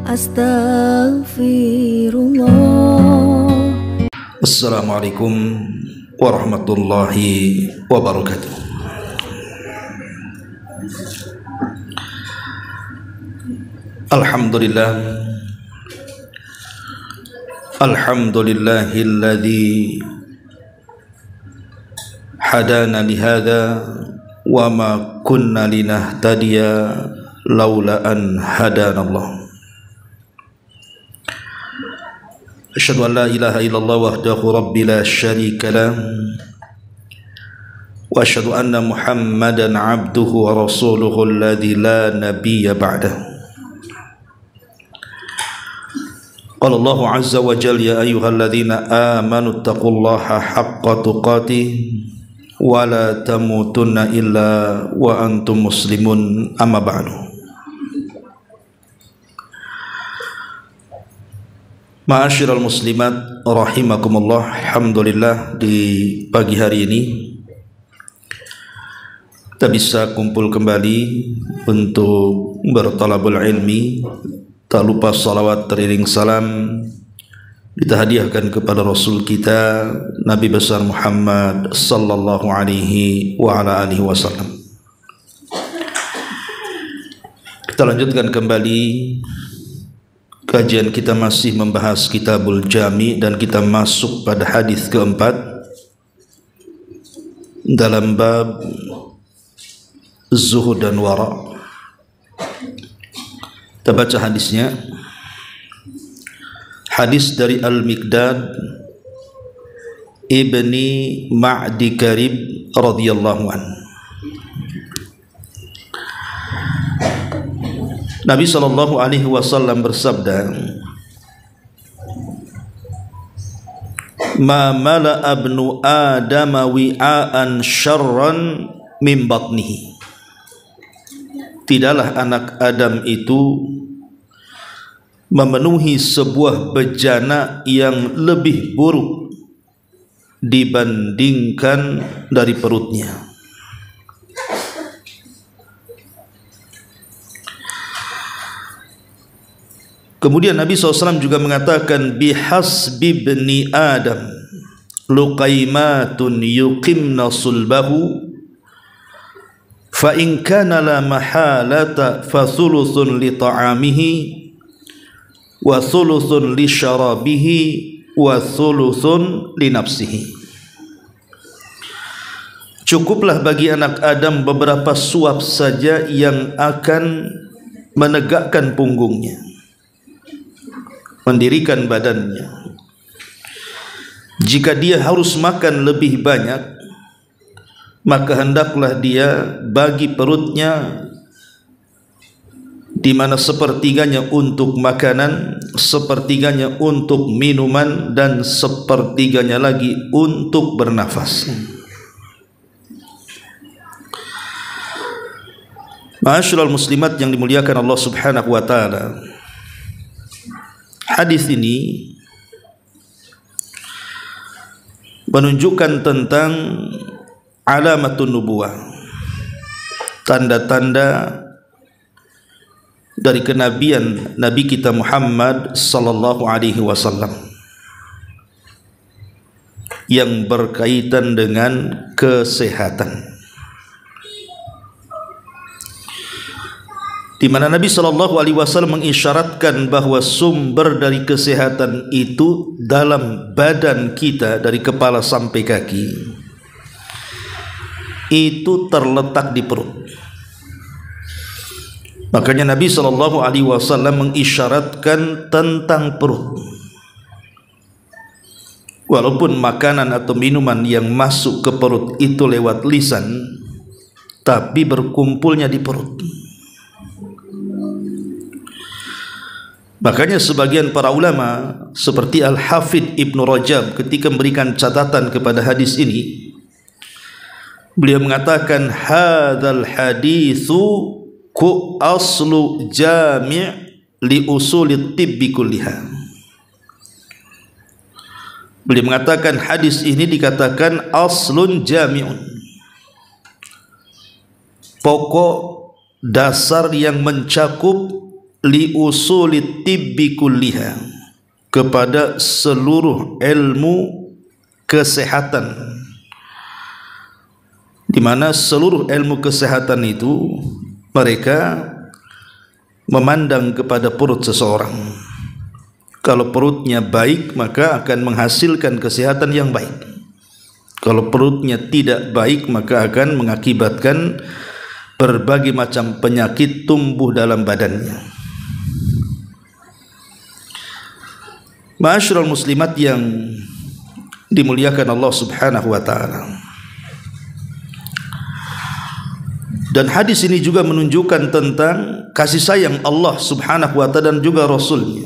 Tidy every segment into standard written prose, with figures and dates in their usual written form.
Astaghfirullah. Assalamualaikum warahmatullahi wabarakatuh. Alhamdulillah, alhamdulillahilladzi hadana lihada wa ma kunna linahtadiya laula an hadanallah. Asyhadu an la ilaha illallah wahdahu rabbi la syarika lah wa asyhadu anna Muhammadan abduhu wa rasuluhu alladzi la nabiyya ba'dah. Qala Allah azza wa jalla ya ayyuhalladzina amanu taqullaha haqqa tuqatih wa la tamutunna illa wa antum muslimun, amma ba'du. Ma'asyiral muslimat rahimakumullah, alhamdulillah di pagi hari ini kita bisa kumpul kembali untuk bertalabul ilmi. Tak lupa salawat teriring salam kita hadiahkan kepada Rasul kita Nabi besar Muhammad sallallahu alaihi wa ala alihi wasallam. Kita lanjutkan kembali kajian kita, masih membahas Kitabul Jami, dan kita masuk pada hadis keempat dalam bab zuhud dan wara. Kita baca hadisnya. Hadis dari Al-Miqdad ibni Ma'di Karib radhiyallahu anhu. Nabi sallallahu alaihi wasallam bersabda, "Ma mala'a ibnu Adam wi'an syarran min batnihi." Tidaklah anak Adam itu memenuhi sebuah bejana yang lebih buruk dibandingkan dari perutnya. Kemudian Nabi SAW juga mengatakan, bihasbi ibni Adam luqaimatun yuqimna sulbahu fa in kana la mahalata fa thuluthun li ta'amihi wa thuluthun li syarabihi wa thuluthun li nafsihi. Cukuplah bagi anak Adam beberapa suap saja yang akan menegakkan punggungnya, mendirikan badannya. Jika dia harus makan lebih banyak, maka hendaklah dia bagi perutnya, di mana sepertiganya untuk makanan, sepertiganya untuk minuman, dan sepertiganya lagi untuk bernafas. Ma'asyiral muslimat yang dimuliakan Allah Subhanahu wa taala, hadis ini menunjukkan tentang alamatun nubuwah, tanda-tanda dari kenabian Nabi kita Muhammad sallallahu alaihi wasallam yang berkaitan dengan kesehatan, di mana Nabi sallallahu alaihi wasallam mengisyaratkan bahwa sumber dari kesehatan itu dalam badan kita, dari kepala sampai kaki, itu terletak di perut. Makanya Nabi sallallahu alaihi wasallam mengisyaratkan tentang perut. Walaupun makanan atau minuman yang masuk ke perut itu lewat lisan, tapi berkumpulnya di perut. Makanya sebagian para ulama seperti Al-Hafidh Ibnu Rajab ketika memberikan catatan kepada hadis ini, beliau mengatakan hadzal haditsu ku aslu jami' li usulit tibbi kulliha. Beliau mengatakan hadis ini dikatakan aslun jami'un, pokok dasar yang mencakup li usulit tibbi kulliha, kepada seluruh ilmu kesehatan, di mana seluruh ilmu kesehatan itu mereka memandang kepada perut seseorang. Kalau perutnya baik, maka akan menghasilkan kesehatan yang baik. Kalau perutnya tidak baik, maka akan mengakibatkan berbagai macam penyakit tumbuh dalam badannya. Ma'asyiral muslimat yang dimuliakan Allah Subhanahu wa taala. Dan hadis ini juga menunjukkan tentang kasih sayang Allah Subhanahu wa taala dan juga Rasulnya,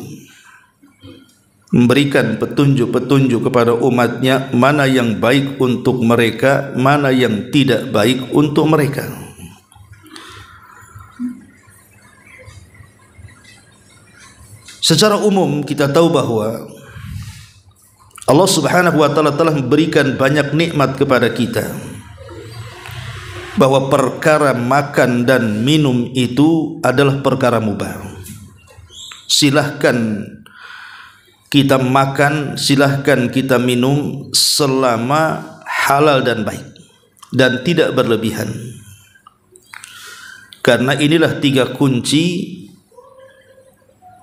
memberikan petunjuk-petunjuk kepada umatnya mana yang baik untuk mereka, mana yang tidak baik untuk mereka. Secara umum kita tahu bahwa Allah Subhanahu wa taala telah memberikan banyak nikmat kepada kita, bahwa perkara makan dan minum itu adalah perkara mubah. Silahkan kita makan, silahkan kita minum selama halal dan baik dan tidak berlebihan. Karena inilah 3 kunci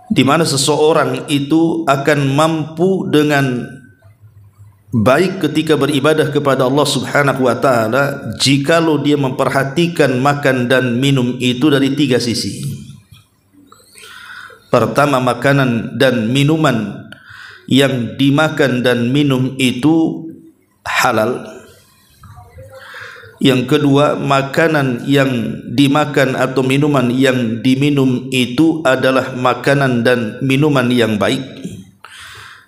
di mana seseorang itu akan mampu dengan baik ketika beribadah kepada Allah Subhanahu wa taala jikalau dia memperhatikan makan dan minum itu dari 3 sisi. Pertama, makanan dan minuman yang dimakan dan minum itu halal. Yang kedua, makanan yang dimakan atau minuman yang diminum itu adalah makanan dan minuman yang baik.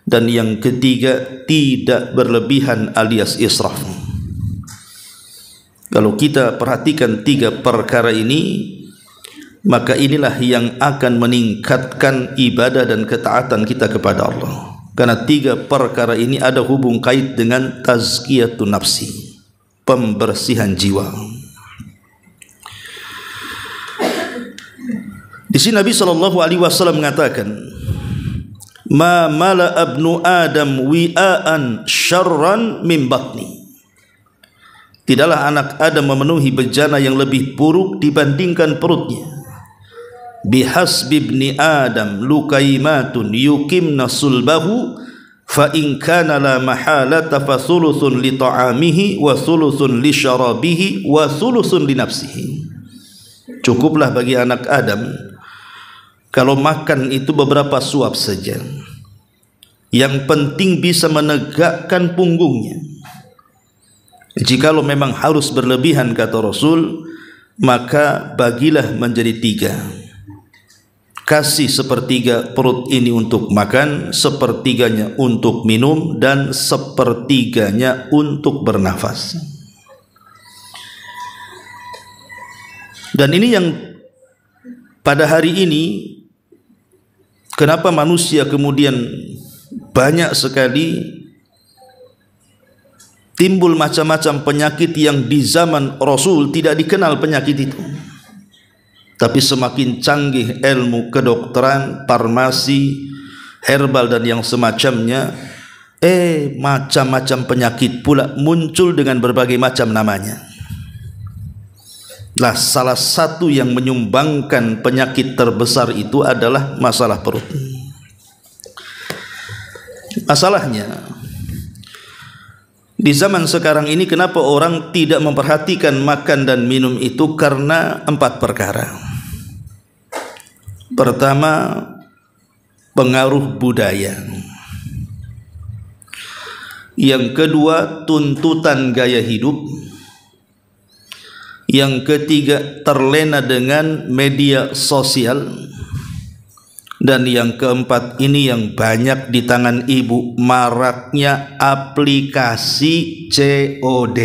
Dan yang ketiga, tidak berlebihan alias israf. Kalau kita perhatikan 3 perkara ini, maka inilah yang akan meningkatkan ibadah dan ketaatan kita kepada Allah. Karena 3 perkara ini ada hubung kait dengan tazkiyatun nafsi, pembersihan jiwa. Di sini Nabi SAW mengatakan, ma mala abnu adam wi'aan syarran min batni. Tidaklah anak Adam memenuhi bejana yang lebih buruk dibandingkan perutnya. Bihasbi ibni adam lukaimatun yukimna sulbahu fa in kana la mahalata fa thuluthun li ta'amihi wa thuluthun li syarabihi wa thuluthun li nafsihi. Cukuplah bagi anak Adam kalau makan itu beberapa suap saja, yang penting bisa menegakkan punggungnya. Jikalau memang harus berlebihan, kata Rasul, maka bagilah menjadi 3. Kasih 1/3 perut ini untuk makan, 1/3-nya untuk minum, dan 1/3-nya untuk bernafas. Dan ini yang pada hari ini, kenapa manusia kemudian banyak sekali timbul macam-macam penyakit yang di zaman Rasul tidak dikenal penyakit itu. Tapi semakin canggih ilmu kedokteran, farmasi, herbal dan yang semacamnya, macam-macam penyakit pula muncul dengan berbagai macam namanya. Nah, salah satu yang menyumbangkan penyakit terbesar itu adalah masalah perut. Masalahnya, di zaman sekarang ini kenapa orang tidak memperhatikan makan dan minum itu? Karena 4 perkara. Pertama, pengaruh budaya. Yang kedua, tuntutan gaya hidup. Yang ketiga, terlena dengan media sosial. Dan yang keempat, ini yang banyak di tangan ibu, maraknya aplikasi COD.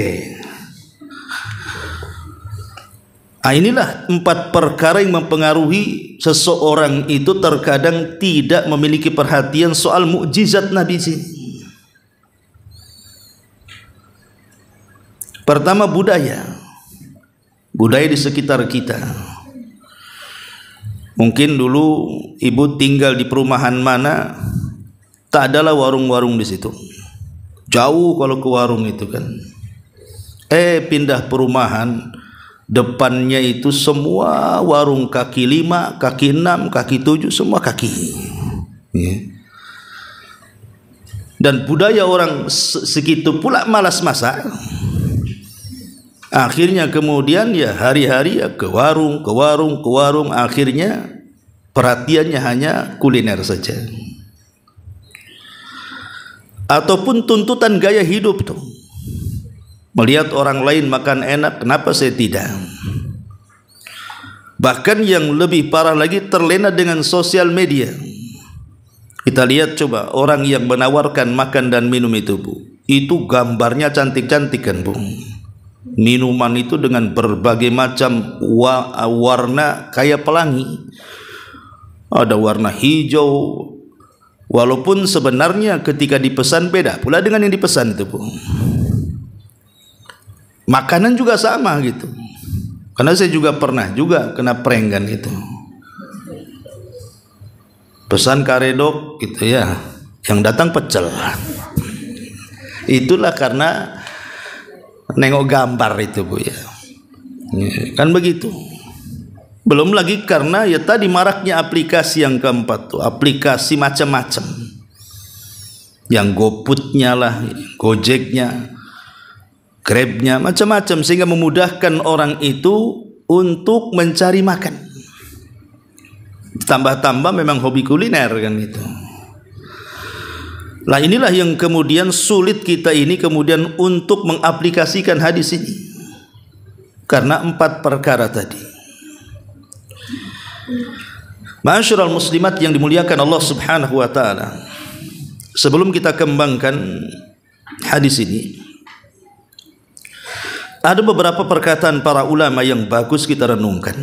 Inilah 4 perkara yang mempengaruhi seseorang itu terkadang tidak memiliki perhatian soal mukjizat Nabi sini. Pertama, budaya di sekitar kita. Mungkin dulu ibu tinggal di perumahan mana, tak adalah warung-warung di situ. Jauh kalau ke warung itu kan. Pindah perumahan, depannya itu semua warung kaki 5, kaki 6, kaki 7, semua kaki. Dan budaya orang segitu pula malas masak. Akhirnya kemudian ya hari-hari ya ke warung, akhirnya perhatiannya hanya kuliner saja. Ataupun tuntutan gaya hidup tuh. Melihat orang lain makan enak, kenapa saya tidak? Bahkan yang lebih parah lagi, terlena dengan sosial media. Kita lihat coba orang yang menawarkan makan dan minum itu, Bu. Itu gambarnya cantik-cantik kan, Bu. Minuman itu dengan berbagai macam warna kayak pelangi. Ada warna hijau. Walaupun sebenarnya ketika dipesan beda pula dengan yang dipesan itu, Bu. Makanan juga sama gitu. Karena saya juga pernah juga kena prank kan gitu. Pesan karedok gitu ya, yang datang pecel. Itulah karena nengok gambar itu, Bu ya. Kan begitu. Belum lagi karena ya tadi maraknya aplikasi yang keempat tuh, aplikasi macam-macam. Yang GoFood-nya lah, Gojeknya, Grab-nya, macam-macam, sehingga memudahkan orang itu untuk mencari makan. Tambah-tambah memang hobi kuliner kan itu. Lah inilah yang kemudian sulit kita ini kemudian untuk mengaplikasikan hadis ini. Karena 4 perkara tadi. Ma'asyiral muslimat yang dimuliakan Allah Subhanahu wa taala. Sebelum kita kembangkan hadis ini, ada beberapa perkataan para ulama yang bagus kita renungkan.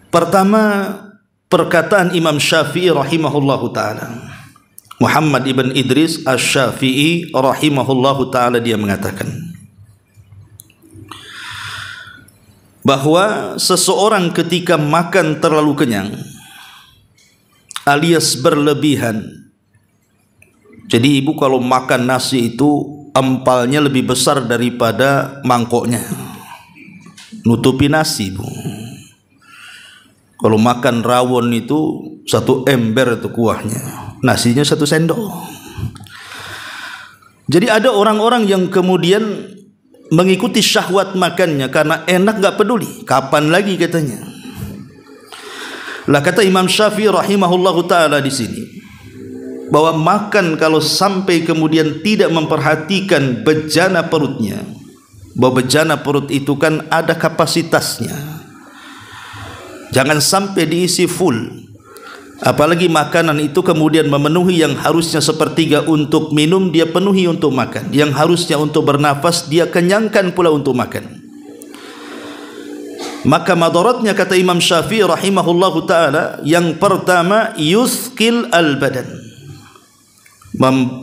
Pertama, perkataan Imam Syafi'i rahimahullahu ta'ala. Muhammad ibn Idris Asy-Syafi'i rahimahullahu ta'ala, dia mengatakan bahwa seseorang ketika makan terlalu kenyang alias berlebihan. Jadi ibu kalau makan nasi itu empalnya lebih besar daripada mangkoknya, nutupi nasi, Bu. Kalau makan rawon itu 1 ember itu kuahnya, nasinya 1 sendok. Jadi ada orang-orang yang kemudian mengikuti syahwat makannya karena enak, gak peduli kapan lagi katanya. Lah kata Imam Syafi'i rahimahullahu ta'ala di sini, bahwa makan kalau sampai kemudian tidak memperhatikan bejana perutnya, bahwa bejana perut itu kan ada kapasitasnya, jangan sampai diisi full. Apalagi makanan itu kemudian memenuhi yang harusnya 1/3 untuk minum, dia penuhi untuk makan. Yang harusnya untuk bernafas, dia kenyangkan pula untuk makan. Maka madaratnya kata Imam Syafi'i rahimahullahu ta'ala, yang pertama yuthqil al-badan,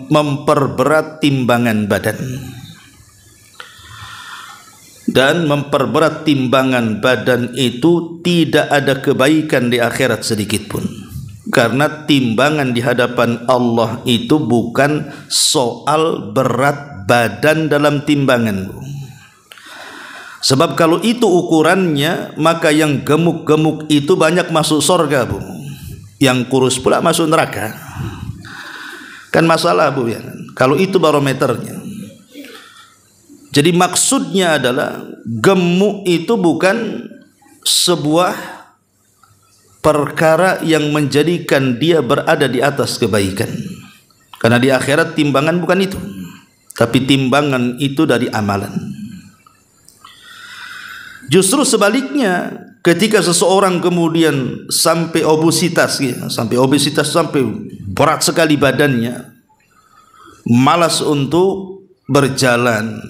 memperberat timbangan badan. Dan memperberat timbangan badan itu tidak ada kebaikan di akhirat sedikit pun. Karena timbangan di hadapan Allah itu bukan soal berat badan dalam timbangan. Sebab kalau itu ukurannya, maka yang gemuk-gemuk itu banyak masuk surga, Bu. Yang kurus pula masuk neraka. Kan masalah, Bu ya. Kalau itu barometernya. Jadi maksudnya adalah gemuk itu bukan sebuah perkara yang menjadikan dia berada di atas kebaikan. Karena di akhirat timbangan bukan itu, tapi timbangan itu dari amalan. Justru sebaliknya, ketika seseorang kemudian sampai obesitas, ya, sampai berat sekali badannya, malas untuk berjalan,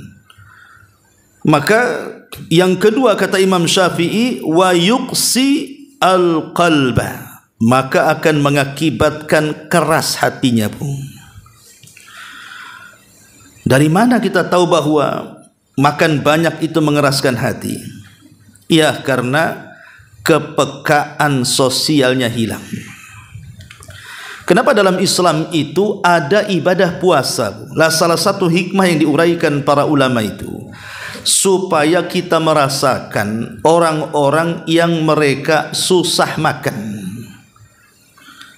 maka yang kedua kata Imam Syafi'i, wa yuqsi al-qalba, maka akan mengakibatkan keras hatinya, Bu. Dari mana kita tahu bahwa makan banyak itu mengeraskan hati? Ya, karena kepekaan sosialnya hilang. Kenapa dalam Islam itu ada ibadah puasa? Lah, salah satu hikmah yang diuraikan para ulama itu supaya kita merasakan orang-orang yang mereka susah makan.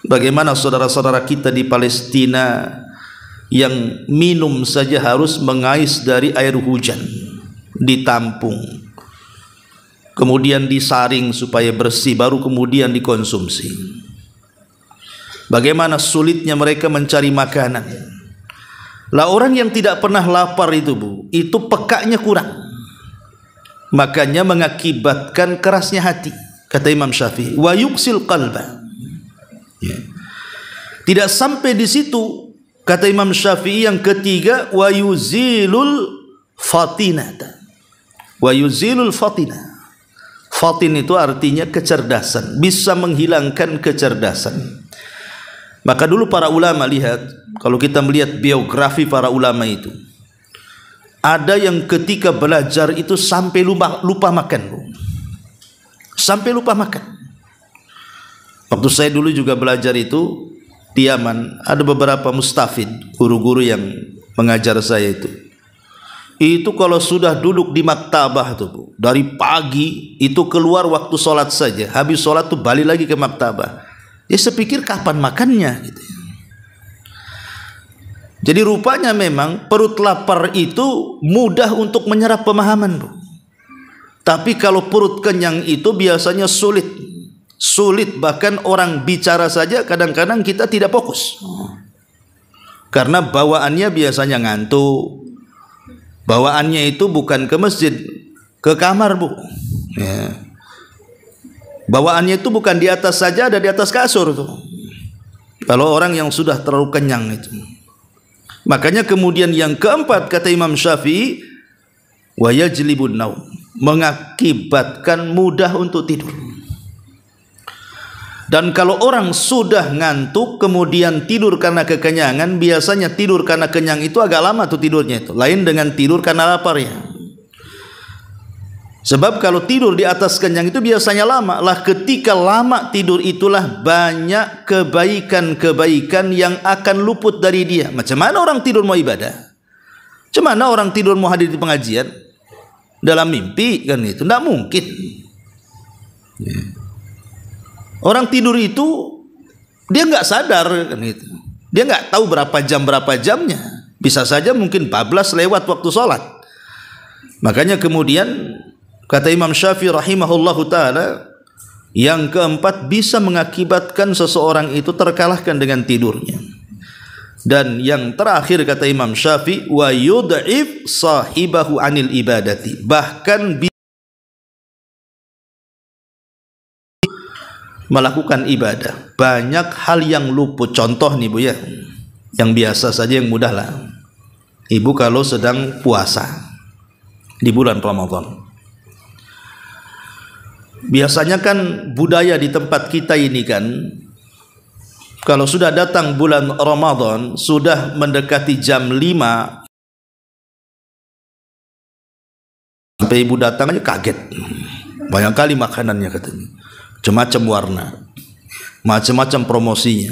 Bagaimana saudara-saudara kita di Palestina yang minum saja harus mengais dari air hujan, ditampung, kemudian disaring supaya bersih, baru kemudian dikonsumsi. Bagaimana sulitnya mereka mencari makanan. Lah, orang yang tidak pernah lapar itu, Bu, itu pekanya kurang. Makanya mengakibatkan kerasnya hati. Kata Imam Syafi'i, wa yuksil qalba. Ya. Tidak sampai di situ, kata Imam Syafi'i yang ketiga, wa yuzilul fatinata. Wa yuzilul fatina. Fatin itu artinya kecerdasan, bisa menghilangkan kecerdasan. Maka dulu para ulama, lihat, kalau kita melihat biografi para ulama itu, ada yang ketika belajar itu sampai lupa makan, sampai lupa makan. Waktu saya dulu juga belajar itu di Yaman, ada beberapa mustafid, guru-guru yang mengajar saya itu kalau sudah duduk di maktabah tuh, Bu, dari pagi itu keluar waktu sholat saja, habis sholat tuh balik lagi ke maktabah. Ya, saya pikir kapan makannya gitu. Jadi rupanya memang perut lapar itu mudah untuk menyerap pemahaman, Bu. Tapi kalau perut kenyang itu biasanya sulit, bahkan orang bicara saja kadang-kadang kita tidak fokus. Karena bawaannya biasanya ngantuk. Bawaannya itu bukan ke masjid, ke kamar, Bu. Ya. Bawaannya itu bukan di atas saja, ada di atas kasur tuh. Kalau orang yang sudah terlalu kenyang itu. Makanya kemudian yang keempat kata Imam Syafi'i, wa yajlibun naum, mengakibatkan mudah untuk tidur. Dan kalau orang sudah ngantuk kemudian tidur karena kekenyangan, biasanya tidur karena kenyang itu agak lama tuh tidurnya itu. Lain dengan tidur karena lapar ya. Sebab kalau tidur di atas kenyang itu biasanya lama. Lah, ketika lama tidur itulah banyak kebaikan-kebaikan yang akan luput dari dia. Macam mana orang tidur mau ibadah? Macam mana orang tidur mau hadir di pengajian? Dalam mimpi kan itu, tidak mungkin. Orang tidur itu dia nggak sadar kan itu. Dia nggak tahu berapa jamnya. Bisa saja mungkin 14 lewat waktu sholat. Makanya kemudian kata Imam Syafi'i rahimahullahu ta'ala, yang keempat bisa mengakibatkan seseorang itu terkalahkan dengan tidurnya. Dan yang terakhir kata Imam Syafi'i, wa yud'if sahibahu anil ibadati, bahkan melakukan ibadah banyak hal yang luput. Contoh nih, Bu, ya, yang biasa saja, yang mudah lah. Ibu kalau sedang puasa di bulan Ramadan, biasanya kan budaya di tempat kita ini kan, kalau sudah datang bulan Ramadan, sudah mendekati jam 5, sampai ibu datang aja kaget. Banyak kali makanannya katanya, macam-macam warna, macam-macam promosinya.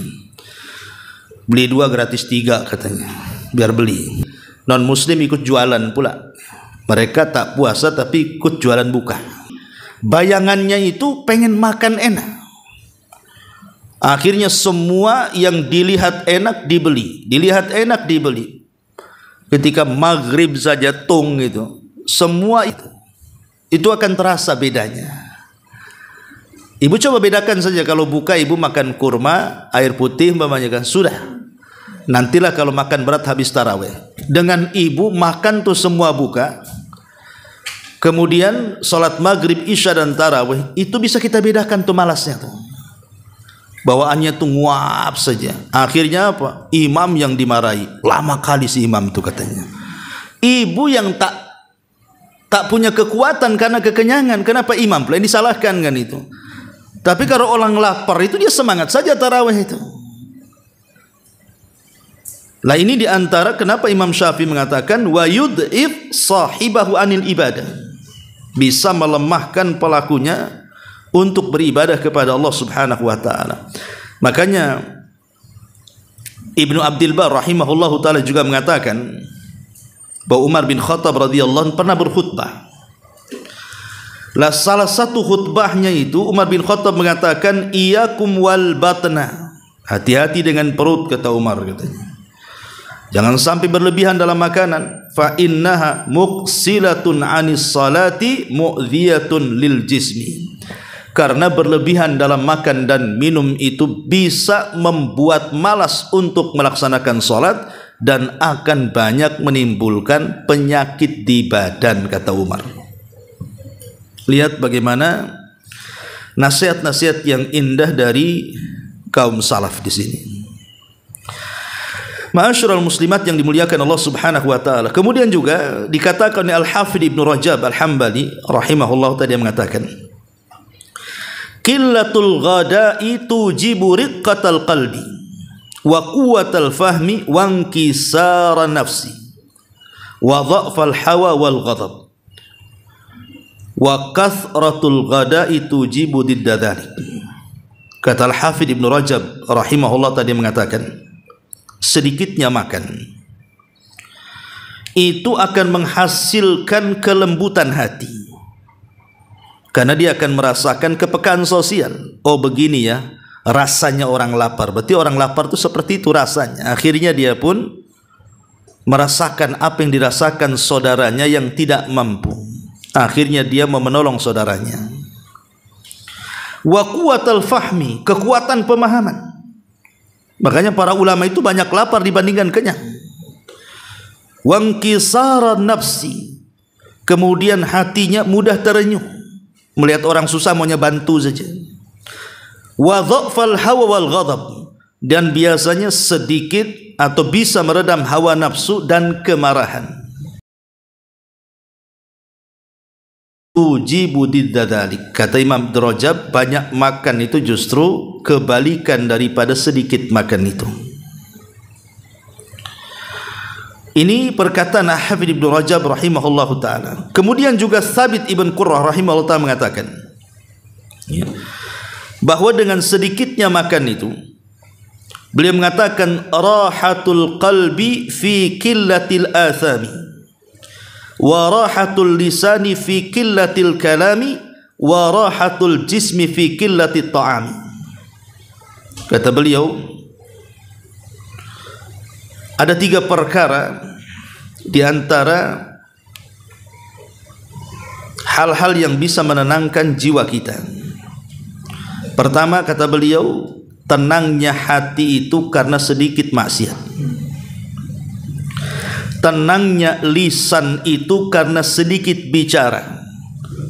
Beli 2 gratis 3 katanya, biar beli. Non muslim ikut jualan pula. Mereka tak puasa tapi ikut jualan buka. Bayangannya itu pengen makan enak. Akhirnya semua yang dilihat enak dibeli, dilihat enak dibeli. Ketika maghrib saja tung itu, semua itu akan terasa bedanya. Ibu coba bedakan saja, kalau buka ibu makan kurma, air putih umpamanya kan, sudah. Nantilah kalau makan berat habis tarawih. Dengan ibu makan tuh semua buka, kemudian sholat maghrib, isya dan tarawih, itu bisa kita bedakan tuh malasnya tuh. Bawaannya tuh nguap saja. Akhirnya apa? Imam yang dimarahi. Lama kali si imam tuh katanya. Ibu yang tak punya kekuatan karena kekenyangan, kenapa imam pula yang disalahkan kan itu? Tapi kalau orang lapar itu dia semangat saja tarawih itu. Lah, ini diantara kenapa Imam Syafi'i mengatakan wa yud'if sahibahu anil ibadah. bisa melemahkan pelakunya untuk beribadah kepada Allah Subhanahu wa taala. Makanya Ibnu Abdul Bar rahimahullahu taala juga mengatakan bahwa Umar bin Khattab radhiyallahu anhu pernah berkhutbah. Lah salah satu khutbahnya itu Umar bin Khattab mengatakan, "Iyyakum wal batna." Hati-hati dengan perut, kata Umar katanya. Jangan sampai berlebihan dalam makanan. Fa innaha muqsilatun 'anis salati mu'dhiyatun lil jismi. Karena berlebihan dalam makan dan minum itu bisa membuat malas untuk melaksanakan salat dan akan banyak menimbulkan penyakit di badan, kata Umar. Lihat bagaimana nasihat-nasihat yang indah dari kaum salaf di sini. Ma'asyiral muslimat yang dimuliakan Allah Subhanahu wa taala. Kemudian juga dikatakan oleh Al-Hafidz Ibnu Rajab Al-Hambali rahimahullah tadi mengatakan, "Qillatul ghada'i tujibu riqqatal qalbi wa quwwatal fahmi wa inkisaran nafsi wa dha'fal hawa wal ghadab wa kathratul ghada'i tujibu didda dzalik." Kata Al-Hafidz Ibnu Rajab rahimahullah tadi mengatakan, sedikitnya makan itu akan menghasilkan kelembutan hati, karena dia akan merasakan kepekaan sosial. Oh begini ya rasanya orang lapar, berarti orang lapar itu seperti itu rasanya. Akhirnya dia pun merasakan apa yang dirasakan saudaranya yang tidak mampu. Akhirnya dia mau menolong saudaranya. Wa quwwatal fahmi, kekuatan pemahaman. Makanya para ulama itu banyak lapar dibandingkan kenyang. Wa inkisaran nafsi, kemudian hatinya mudah terenyuh melihat orang susah maunya bantu saja. Wa dha'fal hawa wal ghadab, dan biasanya sedikit atau bisa meredam hawa nafsu dan kemarahan. Ujibu didzalik, kata Imam Rajab, banyak makan itu justru kebalikan daripada sedikit makan itu. Ini perkataan Hafidz Ibnu Rajab rahimahullahu taala. Kemudian juga Thabit Ibn Qurrah rahimahullah taala mengatakan bahwa dengan sedikitnya makan itu, beliau mengatakan rahatul qalbi fi qillatil athami wa rahatul lisani fi qillatil kalami wa rahatul jismi fi qillatit ta'ami. Kata beliau, ada 3 perkara di antara hal-hal yang bisa menenangkan jiwa kita. Pertama, kata beliau, tenangnya hati itu karena sedikit maksiat. Tenangnya lisan itu karena sedikit bicara,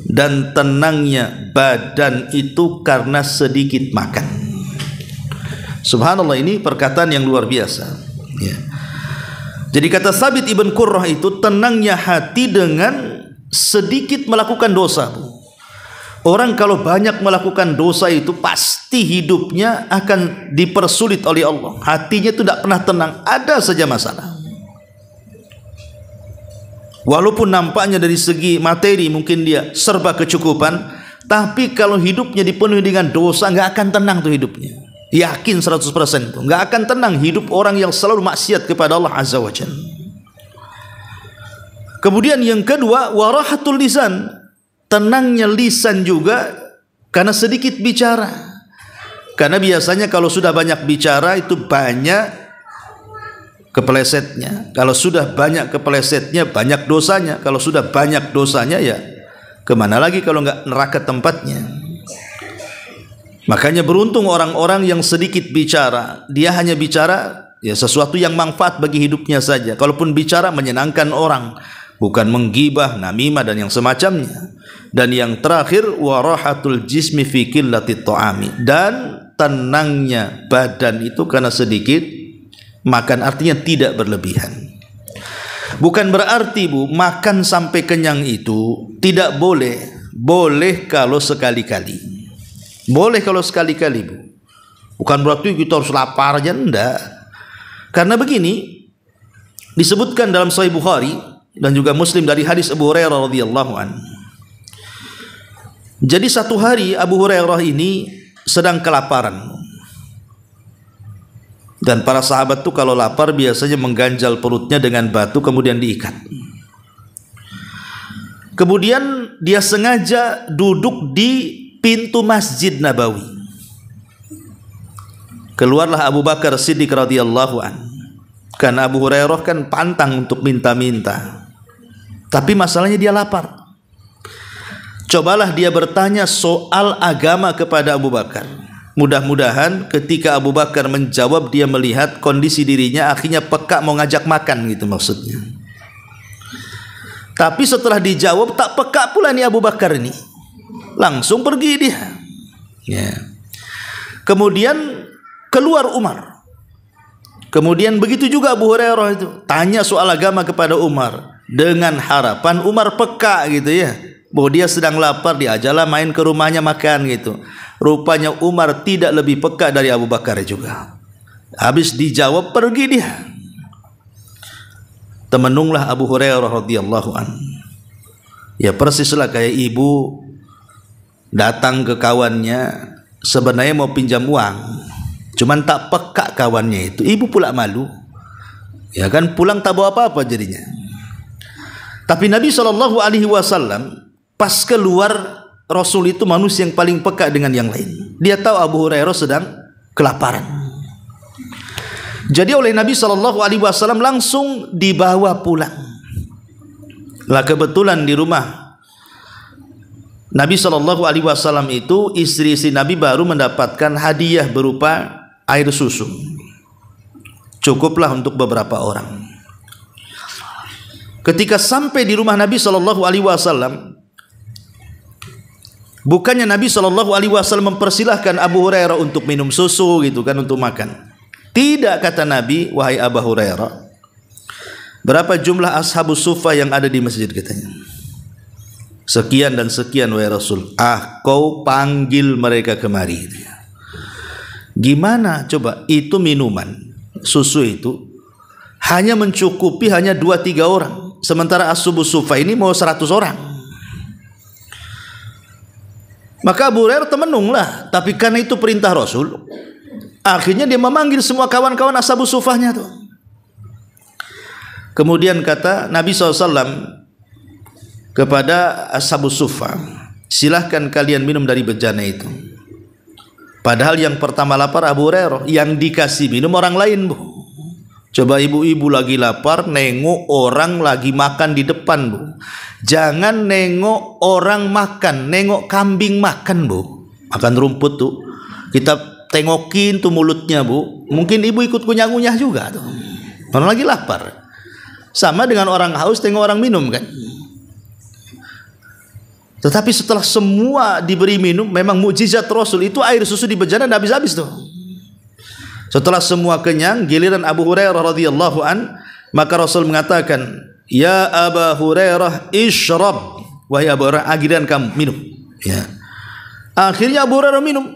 dan tenangnya badan itu karena sedikit makan. Subhanallah, ini perkataan yang luar biasa ya. Jadi kata Thabit Ibn Qurrah itu, tenangnya hati dengan sedikit melakukan dosa. Orang kalau banyak melakukan dosa itu pasti hidupnya akan dipersulit oleh Allah. Hatinya itu tidak pernah tenang, ada saja masalah. Walaupun nampaknya dari segi materi mungkin dia serba kecukupan, tapi kalau hidupnya dipenuhi dengan dosa, nggak akan tenang tuh hidupnya. Yakin 100% tuh nggak akan tenang hidup orang yang selalu maksiat kepada Allah Azza wa Jalla. Kemudian yang kedua, warahatul lisan, tenangnya lisan juga karena sedikit bicara. Karena biasanya kalau sudah banyak bicara itu banyak kepelesetnya. Kalau sudah banyak kepelesetnya, banyak dosanya. Kalau sudah banyak dosanya, ya kemana lagi kalau nggak neraka tempatnya. Makanya beruntung orang-orang yang sedikit bicara. Dia hanya bicara ya sesuatu yang manfaat bagi hidupnya saja. Kalaupun bicara menyenangkan orang, bukan menggibah, namimah dan yang semacamnya. Dan yang terakhir, warahatul jismi fi qillatit ta'ami, dan tenangnya badan itu karena sedikit makan, artinya tidak berlebihan. Bukan berarti Bu, makan sampai kenyang itu tidak boleh. Boleh kalau sekali-kali. Boleh kalau sekali-kali Bu. Bukan berarti kita harus lapar aja, enggak. Karena begini, disebutkan dalam Sahih Bukhari dan juga Muslim dari hadis Abu Hurairah radhiyallahu anhu. Jadi satu hari Abu Hurairah ini sedang kelaparan. Dan para sahabat tuh kalau lapar biasanya mengganjal perutnya dengan batu kemudian diikat. Kemudian dia sengaja duduk di pintu Masjid Nabawi. Keluarlah Abu Bakar Siddiq radhiyallahu an. Karena Abu Hurairah kan pantang untuk minta-minta. Tapi masalahnya dia lapar. Cobalah dia bertanya soal agama kepada Abu Bakar. Mudah-mudahan ketika Abu Bakar menjawab, dia melihat kondisi dirinya akhirnya peka mau ngajak makan gitu maksudnya. Tapi setelah dijawab tak peka pula nih Abu Bakar ini. Langsung pergi dia. Ya. Kemudian keluar Umar. Kemudian begitu juga Abu Hurairah itu tanya soal agama kepada Umar dengan harapan Umar peka gitu ya. Bahwa dia sedang lapar, diajaklah main ke rumahnya makan gitu. Rupanya Umar tidak lebih peka dari Abu Bakar juga. Habis dijawab pergi dia. Temenunglah Abu Hurairah radhiyallahu an. Ya persislah kayak ibu datang ke kawannya sebenarnya mau pinjam uang, cuman tak peka kawannya itu. Ibu pula malu. Ya kan pulang tak bawa apa-apa jadinya. Tapi Nabi SAW pas keluar, Rasul itu manusia yang paling peka dengan yang lain. Dia tahu Abu Hurairah sedang kelaparan. Jadi oleh Nabi SAW langsung dibawa pulang. Lah kebetulan di rumah Nabi SAW itu istri-istri Nabi baru mendapatkan hadiah berupa air susu. Cukuplah untuk beberapa orang. Ketika sampai di rumah Nabi SAW, bukannya Nabi SAW mempersilahkan Abu Hurairah untuk minum susu gitu kan, untuk makan. Tidak, kata Nabi, wahai Abu Hurairah, berapa jumlah ashabus sufa yang ada di masjid katanya? Sekian dan sekian wahai Rasul. Kau panggil mereka kemari. Gimana coba itu minuman susu itu hanya mencukupi hanya 2-3 orang, sementara ashabus sufa ini mau 100 orang. Maka Abu Hurairah temenunglah, tapi karena itu perintah Rasul, akhirnya dia memanggil semua kawan-kawan ashabus sufahnya tuh. Kemudian kata Nabi SAW kepada ashabus sufah, silahkan kalian minum dari bejana itu. Padahal yang pertama lapar Abu Hurairah, yang dikasih minum orang lain bu. Coba ibu-ibu lagi lapar, nengok orang lagi makan di depan bu. Jangan nengok orang makan, nengok kambing makan bu. Makan rumput tuh, kita tengokin tuh mulutnya bu. Mungkin ibu ikut kunyah-kunyah juga tuh. Orang lagi lapar. Sama dengan orang haus tengok orang minum kan. Tetapi setelah semua diberi minum, memang mukjizat Rasul itu air susu di bejana tidak habis-habis tuh. Setelah semua kenyang, giliran Abu Hurairah radhiyallahu an, maka Rasul mengatakan, ya Abu Hurairah ishrab, wahai Abu Hurairah, giliran kamu minum. Ya. Akhirnya Abu Hurairah minum.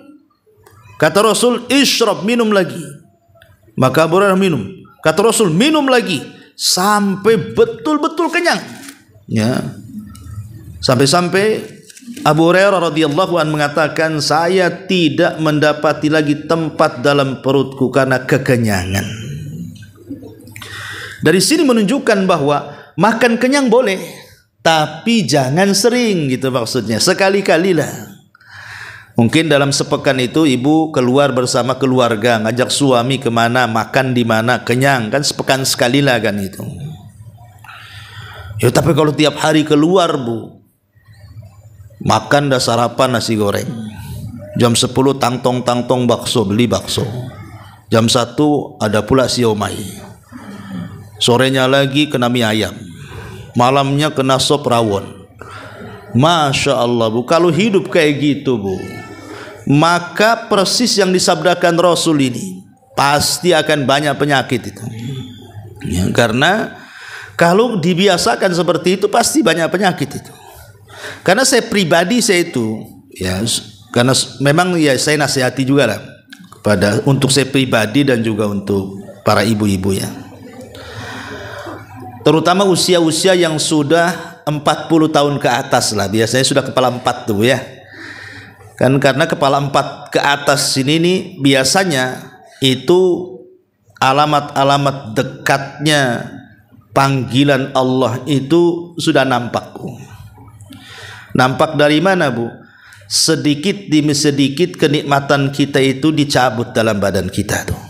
Kata Rasul, ishrab, minum lagi. Maka Abu Hurairah minum. Kata Rasul, minum lagi sampai betul-betul kenyang. Ya. Sampai-sampai Abu Hurairah radhiyallahu an mengatakan, saya tidak mendapati lagi tempat dalam perutku karena kekenyangan. Dari sini menunjukkan bahwa makan kenyang boleh, tapi jangan sering gitu maksudnya. Sekali-kalilah. Mungkin dalam sepekan itu ibu keluar bersama keluarga, ngajak suami kemana, makan di mana, kenyang kan sepekan sekali lah kan itu. Ya tapi kalau tiap hari keluar bu, makan dah sarapan nasi goreng, jam 10 tangtong bakso, beli bakso, jam 1 ada pula siomay, sorenya lagi kena mie ayam, malamnya kena sop rawon. Masya Allah bu, kalau hidup kayak gitu bu, maka persis yang disabdakan Rasul ini, pasti akan banyak penyakit itu ya, karena kalau dibiasakan seperti itu pasti banyak penyakit itu. Karena saya pribadi saya itu ya, karena memang ya saya nasihati juga lah kepada, untuk saya pribadi dan juga untuk para ibu-ibu ya, terutama usia-usia yang sudah 40 tahun ke atas lah, biasanya sudah kepala 4 tuh ya. Kan karena kepala 4 ke atas sini nih biasanya itu alamat-alamat dekatnya panggilan Allah itu sudah nampak, Bu. Nampak dari mana, Bu? Sedikit demi sedikit kenikmatan kita itu dicabut dalam badan kita tuh.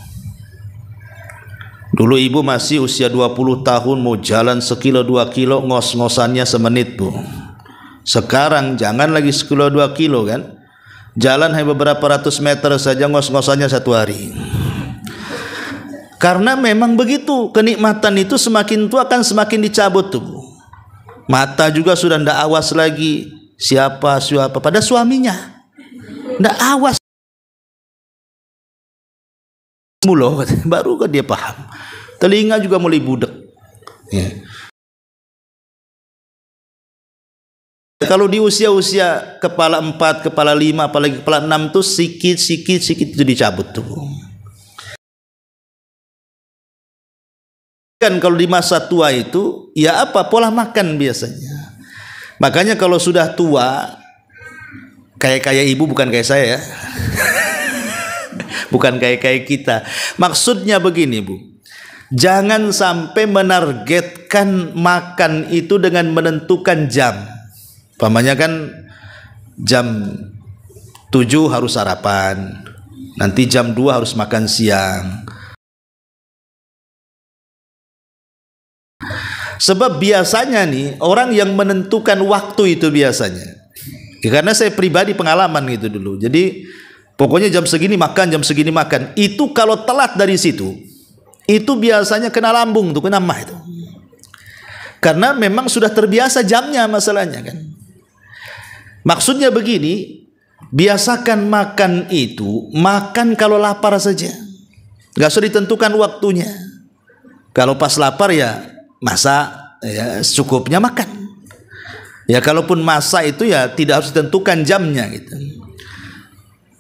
Dulu ibu masih usia 20 tahun mau jalan 1 kilo 2 kilo ngos-ngosannya semenit, Bu. Sekarang jangan lagi 1 kilo 2 kilo kan, jalan hanya beberapa ratus meter saja ngos-ngosannya 1 hari. Karena memang begitu, kenikmatan itu semakin tua akan semakin dicabut tuh, Bu. Mata juga sudah tidak awas lagi siapa pada suaminya, tidak awas mulu, baru kan dia paham. Telinga juga mulai budek ya. Kalau di usia-usia kepala 4, kepala 5, apalagi kepala 6 tuh sikit itu dicabut tuh. Kan kalau di masa tua itu ya apa, pola makan biasanya. Makanya kalau sudah tua kayak ibu, bukan kayak saya ya. Bukan kayak kita. Maksudnya begini, Bu. Jangan sampai menargetkan makan itu dengan menentukan jam. Pamannya kan jam 7 harus sarapan, nanti jam 2 harus makan siang. Sebab biasanya nih orang yang menentukan waktu itu biasanya, ya, karena saya pribadi pengalaman gitu dulu. Jadi pokoknya jam segini makan, jam segini makan. Itu kalau telat dari situ, itu biasanya kena lambung tuh, kena mah itu. Karena memang sudah terbiasa jamnya masalahnya kan. Maksudnya begini, biasakan makan itu, makan kalau lapar saja. Gak usah ditentukan waktunya. Kalau pas lapar ya masak, ya secukupnya makan. Ya kalaupun masak itu ya tidak harus ditentukan jamnya gitu.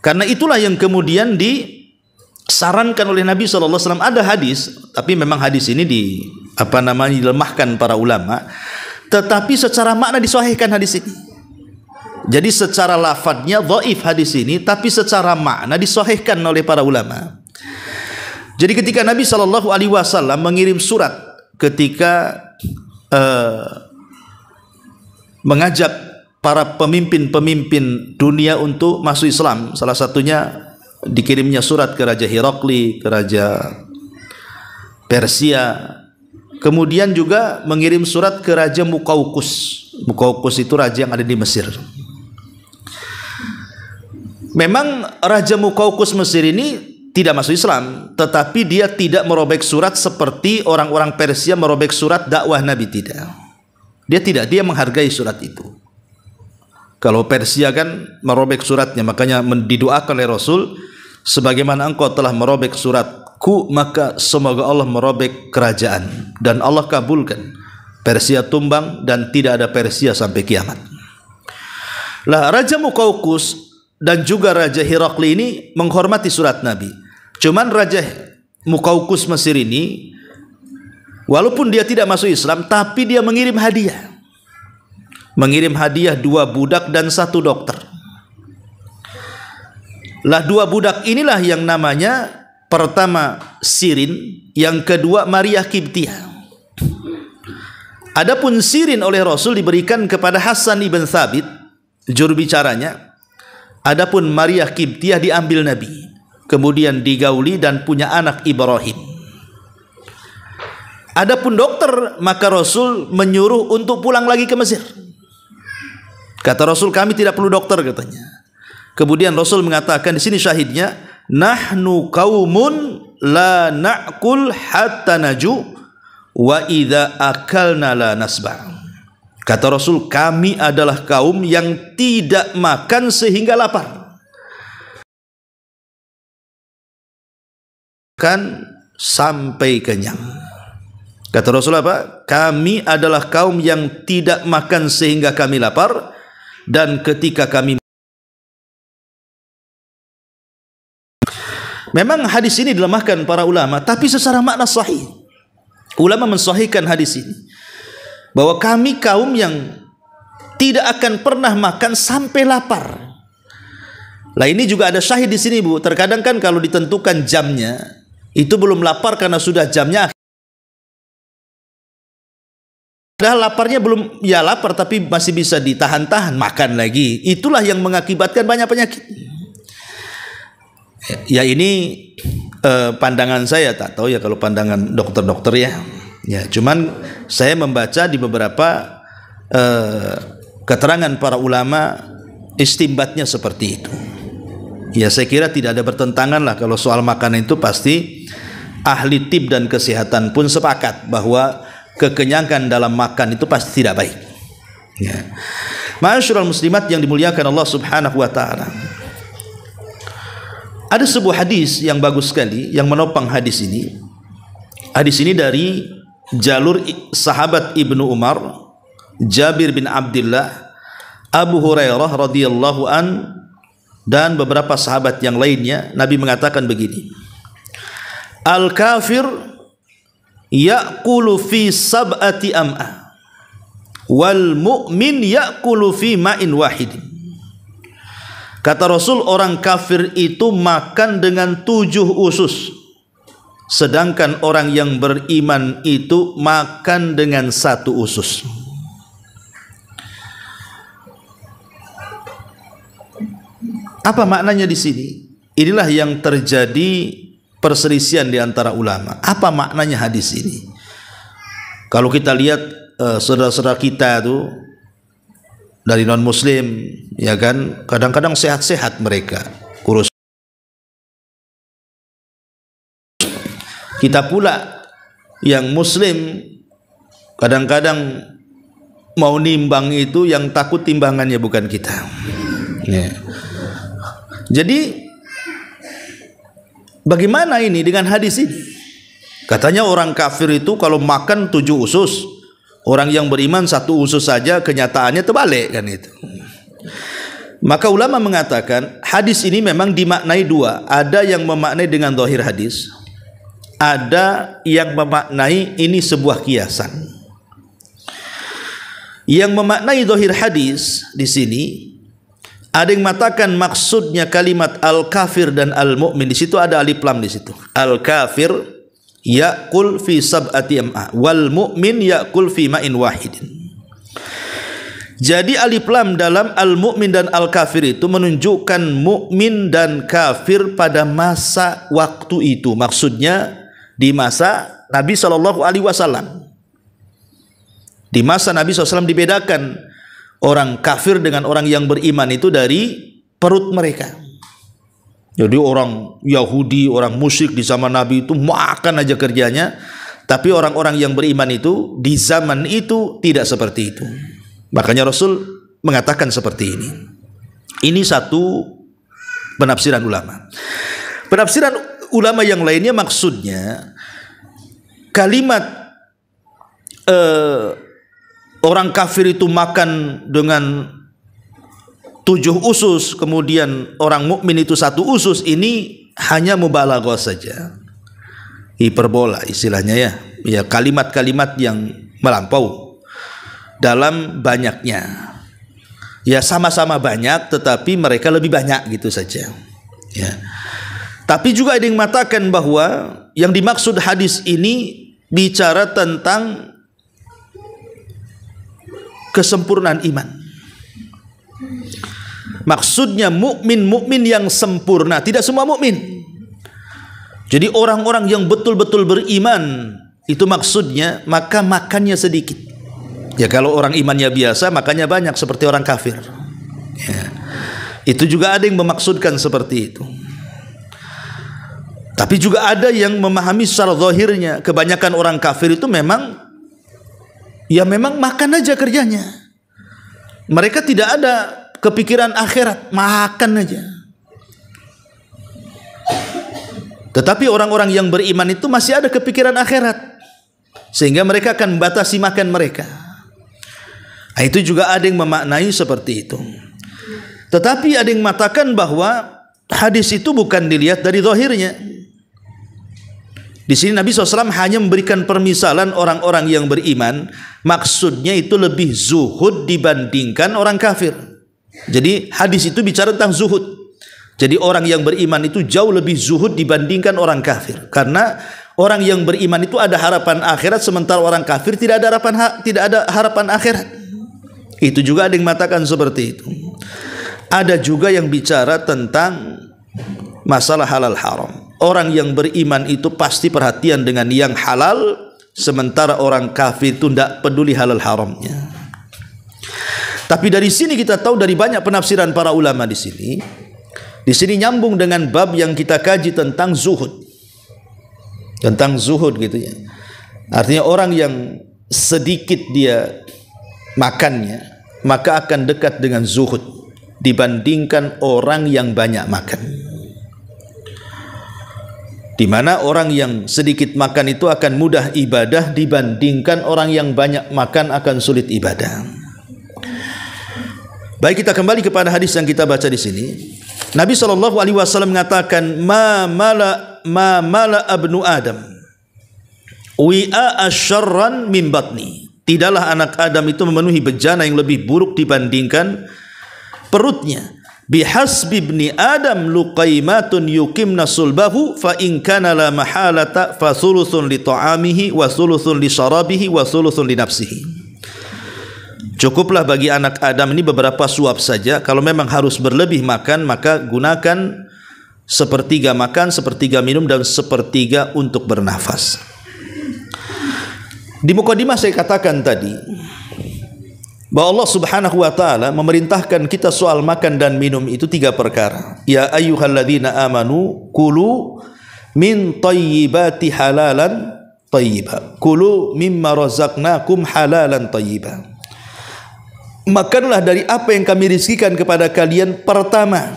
Karena itulah yang kemudian disarankan oleh Nabi SAW. Ada hadis, tapi memang hadis ini dilemahkan para ulama. Tetapi secara makna disahihkan hadis ini. Jadi secara lafadznya dhaif hadis ini, tapi secara makna disahihkan oleh para ulama. Jadi ketika Nabi SAW mengirim surat ketika mengajak para pemimpin-pemimpin dunia untuk masuk Islam, salah satunya dikirimnya surat ke Raja Herakli, ke Raja Persia. Kemudian juga mengirim surat ke Raja Muqawqus. Muqawqus itu raja yang ada di Mesir. Memang Raja Muqawqus Mesir ini tidak masuk Islam, tetapi dia tidak merobek surat seperti orang-orang Persia merobek surat dakwah Nabi, tidak. Dia menghargai surat itu. Kalau Persia kan merobek suratnya, makanya didoakan oleh Rasul, sebagaimana engkau telah merobek suratku, maka semoga Allah merobek kerajaan, dan Allah kabulkan. Persia tumbang dan tidak ada Persia sampai kiamat. Lah Raja Muqawqus dan juga Raja Herakli ini menghormati surat Nabi. Cuman Raja Muqawqus Mesir ini, walaupun dia tidak masuk Islam, tapi dia mengirim hadiah. Mengirim hadiah 2 budak dan 1 dokter. Lah 2 budak inilah yang namanya pertama Sirin, yang kedua Maria Qibtiyah. Adapun Sirin oleh Rasul diberikan kepada Hasan ibn Thabit, juru bicaranya. Adapun Maria Qibtiyah diambil Nabi, kemudian digauli dan punya anak Ibrahim. Adapun dokter, maka Rasul menyuruh untuk pulang lagi ke Mesir. Kata Rasul, kami tidak perlu dokter katanya. Kemudian Rasul mengatakan, di sini syahidnya, nahnu qaumun la na'kul hatta naju wa idza akalna la nasba'. Kata Rasul, kami adalah kaum yang tidak makan sehingga lapar, kan sampai kenyang. Kata Rasul apa? Kami adalah kaum yang tidak makan sehingga kami lapar, dan ketika kami. Memang hadis ini dilemahkan para ulama, tapi secara makna sahih. Ulama mensahihkan hadis ini, bahwa kami kaum yang tidak akan pernah makan sampai lapar. Lah ini juga ada syahid di sini, Bu. Terkadang kan kalau ditentukan jamnya, itu belum lapar karena sudah jamnya. Padahal laparnya belum, ya lapar tapi masih bisa ditahan-tahan, makan lagi. Itulah yang mengakibatkan banyak penyakit. Ya ini pandangan saya, tak tahu ya kalau pandangan dokter-dokter ya. Ya, cuman saya membaca di beberapa keterangan para ulama istimbatnya seperti itu. Ya saya kira tidak ada bertentangan lah kalau soal makanan itu pasti ahli tib dan kesehatan pun sepakat bahwa kekenyangan dalam makan itu pasti tidak baik. Ya. Ma'asyiral muslimat yang dimuliakan Allah Subhanahu wa taala. Ada sebuah hadis yang bagus sekali yang menopang hadis ini. Hadis ini dari jalur sahabat Ibnu Umar, Jabir bin Abdullah, Abu Hurairah radhiyallahu an, dan beberapa sahabat yang lainnya. Nabi mengatakan begini, al-kafir ya'kulu fi sab'ati am'a wal mu'min ya'kulu fi ma'in wahidin. Kata Rasul, orang kafir itu makan dengan 7 usus, sedangkan orang yang beriman itu makan dengan 1 usus. Apa maknanya di sini? Inilah yang terjadi perselisihan di antara ulama. Apa maknanya hadis ini? Kalau kita lihat saudara-saudara kita itu dari non muslim, ya kan, kadang-kadang sehat-sehat mereka, kurus. Kita pula yang muslim kadang-kadang mau nimbang itu yang takut timbangannya bukan kita. Ya. Jadi bagaimana ini dengan hadis ini? Katanya orang kafir itu kalau makan 7 usus, orang yang beriman 1 usus saja, kenyataannya terbalik kan itu. Maka ulama mengatakan hadis ini memang dimaknai 2. Ada yang memaknai dengan zahir hadis, ada yang memaknai ini sebuah kiasan. Yang memaknai zahir hadis di sini, ada yang mengatakan maksudnya kalimat al-kafir dan al-mu'min. Di situ ada alif lam di situ. Al-kafir ya'kul fi sab'ati am'a wal mu'min ya'kul fi ma'in wahidin. Jadi alif lam dalam al-mu'min dan al-kafir itu menunjukkan mukmin dan kafir pada masa waktu itu. Maksudnya di masa Nabi SAW. Di masa Nabi SAW dibedakan orang kafir dengan orang yang beriman itu dari perut mereka. Jadi orang Yahudi, orang musyrik di zaman Nabi itu makan aja kerjanya. Tapi orang-orang yang beriman itu di zaman itu tidak seperti itu. Makanya Rasul mengatakan seperti ini. Ini satu penafsiran ulama. Penafsiran ulama yang lainnya maksudnya kalimat orang kafir itu makan dengan 7 usus, kemudian orang mukmin itu 1 usus, ini hanya mubalaghah saja, hiperbola istilahnya ya. Ya, kalimat-kalimat yang melampau dalam banyaknya. Ya sama-sama banyak, tetapi mereka lebih banyak gitu saja. Ya. Tapi juga ada yang mengatakan bahwa yang dimaksud hadis ini bicara tentang kesempurnaan iman. Maksudnya mukmin yang sempurna, tidak semua mukmin. Jadi orang-orang yang betul-betul beriman itu maksudnya, maka makannya sedikit. Ya kalau orang imannya biasa makannya banyak seperti orang kafir. Ya. Itu juga ada yang memaksudkan seperti itu. Tapi juga ada yang memahami secara zahirnya, kebanyakan orang kafir itu memang makan aja kerjanya. Mereka tidak ada kepikiran akhirat, makan aja. Tetapi orang-orang yang beriman itu masih ada kepikiran akhirat, sehingga mereka akan membatasi makan mereka. Nah, itu juga ada yang memaknai seperti itu. Tetapi ada yang mengatakan bahwa hadis itu bukan dilihat dari zahirnya. Di sini Nabi SAW hanya memberikan permisalan orang-orang yang beriman. Maksudnya itu lebih zuhud dibandingkan orang kafir. Jadi hadis itu bicara tentang zuhud. Jadi orang yang beriman itu jauh lebih zuhud dibandingkan orang kafir. Karena orang yang beriman itu ada harapan akhirat, sementara orang kafir tidak ada harapan akhirat. Itu juga ada yang mengatakan seperti itu. Ada juga yang bicara tentang masalah halal haram. Orang yang beriman itu pasti perhatian dengan yang halal, sementara orang kafir itu tidak peduli halal haramnya. Tapi dari sini kita tahu dari banyak penafsiran para ulama di sini. Di sini nyambung dengan bab yang kita kaji tentang zuhud. Tentang zuhud gitu ya. Artinya orang yang sedikit dia makannya, maka akan dekat dengan zuhud dibandingkan orang yang banyak makan. Di mana orang yang sedikit makan itu akan mudah ibadah dibandingkan orang yang banyak makan akan sulit ibadah. Baik, kita kembali kepada hadis yang kita baca di sini. Nabi SAW mengatakan, ma mala abnu Adam wi'a asyarran min batni. Tidaklah anak Adam itu memenuhi bejana yang lebih buruk dibandingkan perutnya. Bihasbi ibni Adam luqaimatun yuqimna sulbahu fa in kana la mahalata fa thuluthun li ta'amihi wa thuluthun li syarabihi wa thuluthun li nafsihi. Cukuplah bagi anak Adam ini beberapa suap saja. Kalau memang harus berlebih makan, maka gunakan sepertiga makan, sepertiga minum, dan sepertiga untuk bernafas. Di mukadimah saya katakan tadi bahwa Allah Subhanahu wa taala memerintahkan kita soal makan dan minum itu 3 perkara. Ya ayyuhalladzina amanu kulu min thayyibati halalan thayyiba. Kulu mimma razaqnakum halalan thayyiba. Makanlah dari apa yang kami rizkikan kepada kalian pertama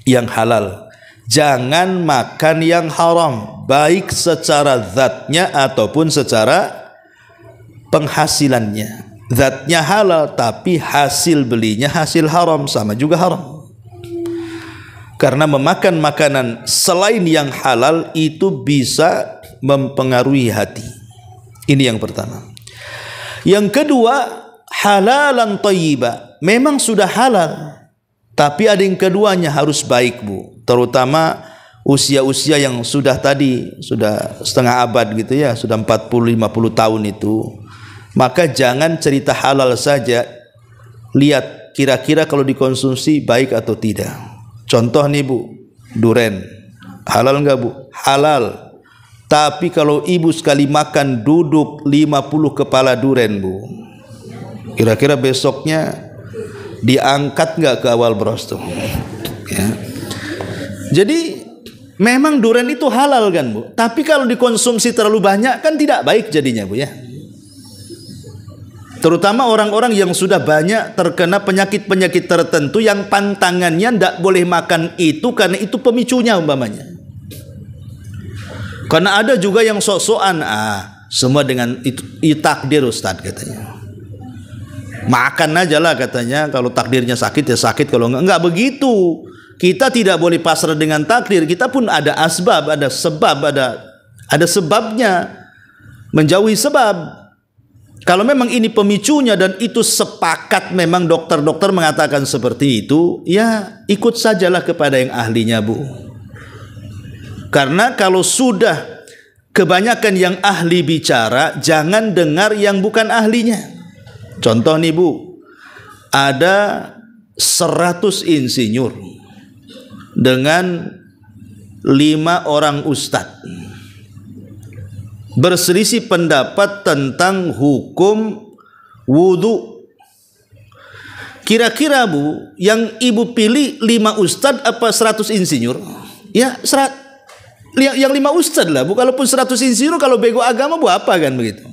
yang halal. Jangan makan yang haram, baik secara zatnya ataupun secara penghasilannya. Zatnya halal tapi hasil belinya hasil haram, sama juga haram. Karena memakan makanan selain yang halal itu bisa mempengaruhi hati. Ini yang pertama. Yang kedua, halalan thayyiba. Memang sudah halal, tapi ada yang keduanya harus baik, Bu. Terutama usia-usia yang sudah setengah abad gitu ya, sudah 40-50 tahun itu. Maka jangan cerita halal saja, lihat kira-kira kalau dikonsumsi baik atau tidak. Contoh nih Bu, duren. Halal enggak Bu? Halal. Tapi kalau ibu sekali makan duduk 50 kepala duren Bu, kira-kira besoknya diangkat nggak ke awal bros tuh? Ya. Jadi memang durian itu halal kan Bu, tapi kalau dikonsumsi terlalu banyak kan tidak baik jadinya Bu ya. Terutama orang-orang yang sudah banyak terkena penyakit-penyakit tertentu yang pantangannya tidak boleh makan itu karena itu pemicunya umpamanya. Karena ada juga yang sok-sokan, semua dengan itu takdir Ustaz katanya. Makan aja lah katanya, kalau takdirnya sakit ya sakit, kalau enggak begitu. Kita tidak boleh pasrah dengan takdir, kita pun ada asbab, ada sebab, ada sebabnya. Menjauhi sebab. Kalau memang ini pemicunya dan itu sepakat, memang dokter-dokter mengatakan seperti itu, ya ikut sajalah kepada yang ahlinya Bu. Karena kalau sudah kebanyakan yang ahli bicara, jangan dengar yang bukan ahlinya. Contoh nih Bu, ada 100 insinyur dengan 5 orang ustadz berselisih pendapat tentang hukum wudu. Kira-kira Bu, yang ibu pilih 5 ustadz apa 100 insinyur? Ya yang 5 ustadz lah Bu. Kalaupun 100 insinyur, kalau bego agama Bu apa kan begitu?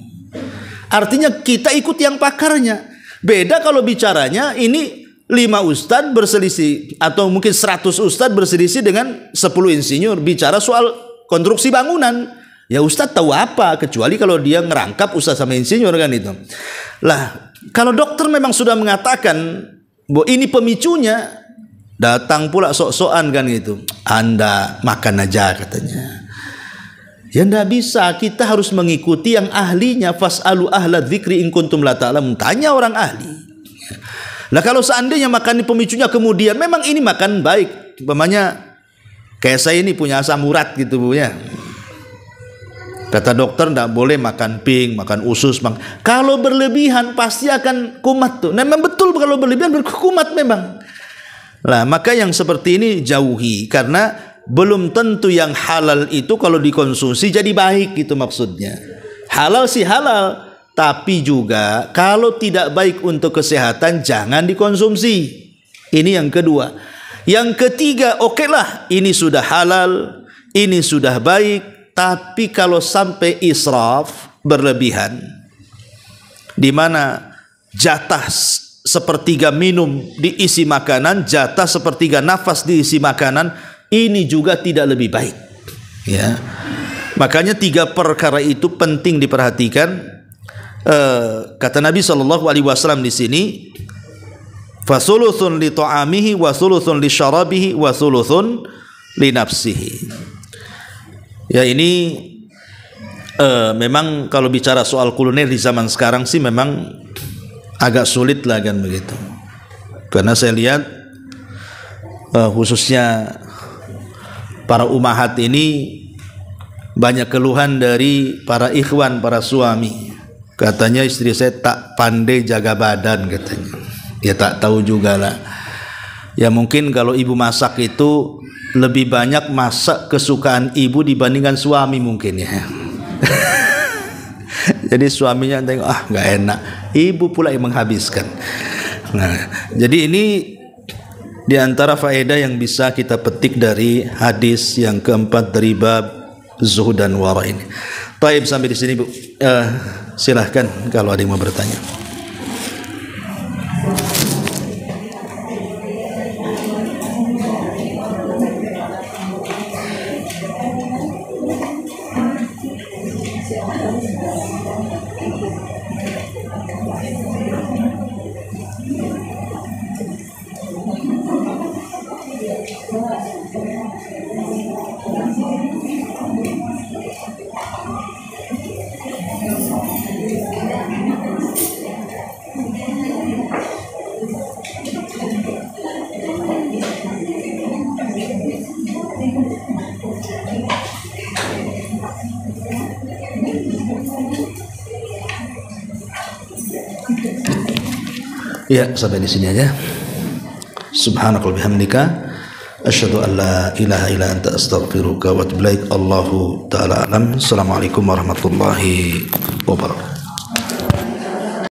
Artinya kita ikut yang pakarnya. Beda kalau bicaranya ini 5 ustadz berselisih, atau mungkin 100 ustadz berselisih dengan 10 insinyur bicara soal konstruksi bangunan. Ya ustadz tahu apa, kecuali kalau dia ngerangkap ustadz sama insinyur kan itu. Lah, kalau dokter memang sudah mengatakan bahwa ini pemicunya, datang pula sok-sokan kan gitu. Anda makan aja katanya. Ya enggak bisa, kita harus mengikuti yang ahlinya. Fas'alu ahla dzikri in kuntum la ta'lamun. Tanya orang ahli. Nah kalau seandainya makan ini pemicunya, kemudian memang ini makan baik, Umpamanya kayak saya ini punya asam urat gitu Bu ya. Kata dokter tidak boleh makan pink, makan usus. Kalau berlebihan pasti akan kumat tuh. Nah, memang betul kalau berlebihan berkumat memang. Nah, maka yang seperti ini jauhi, karena belum tentu yang halal itu kalau dikonsumsi jadi baik gitu maksudnya. Halal sih halal, tapi juga kalau tidak baik untuk kesehatan jangan dikonsumsi. Ini yang kedua. Yang ketiga, okelah ini sudah halal, ini sudah baik. Tapi kalau sampai israf berlebihan, di mana jatah sepertiga minum diisi makanan, jatah sepertiga nafas diisi makanan, ini juga tidak lebih baik. Ya, makanya 3 perkara itu penting diperhatikan. Kata Nabi SAW di sini, fasulusun li ta'amihi, wa sulusun li syarabihi, wa sulusun li nafsihi. Ya, ini memang kalau bicara soal kuliner di zaman sekarang sih memang agak sulit lah kan begitu. Karena saya lihat khususnya para umahat ini banyak keluhan dari para ikhwan, para suami. Katanya istri saya tak pandai jaga badan katanya. Ya tak tahu juga lah. Ya mungkin kalau ibu masak itu lebih banyak masak kesukaan ibu dibandingkan suami mungkin ya. Jadi suaminya tengok nggak enak, ibu pula yang menghabiskan. Nah, jadi ini diantara faedah yang bisa kita petik dari hadis yang keempat dari bab zuhud dan wara ini. Baik, sampai di sini Bu. Silahkan kalau ada yang mau bertanya. Ya, sampai di sini aja. Subhanakallahumma bihamdika asyhadu an la ilaha illa anta astaghfiruka wa atubu ilaik. Allahu ta'ala alam. Assalamualaikum warahmatullahi wabarakatuh.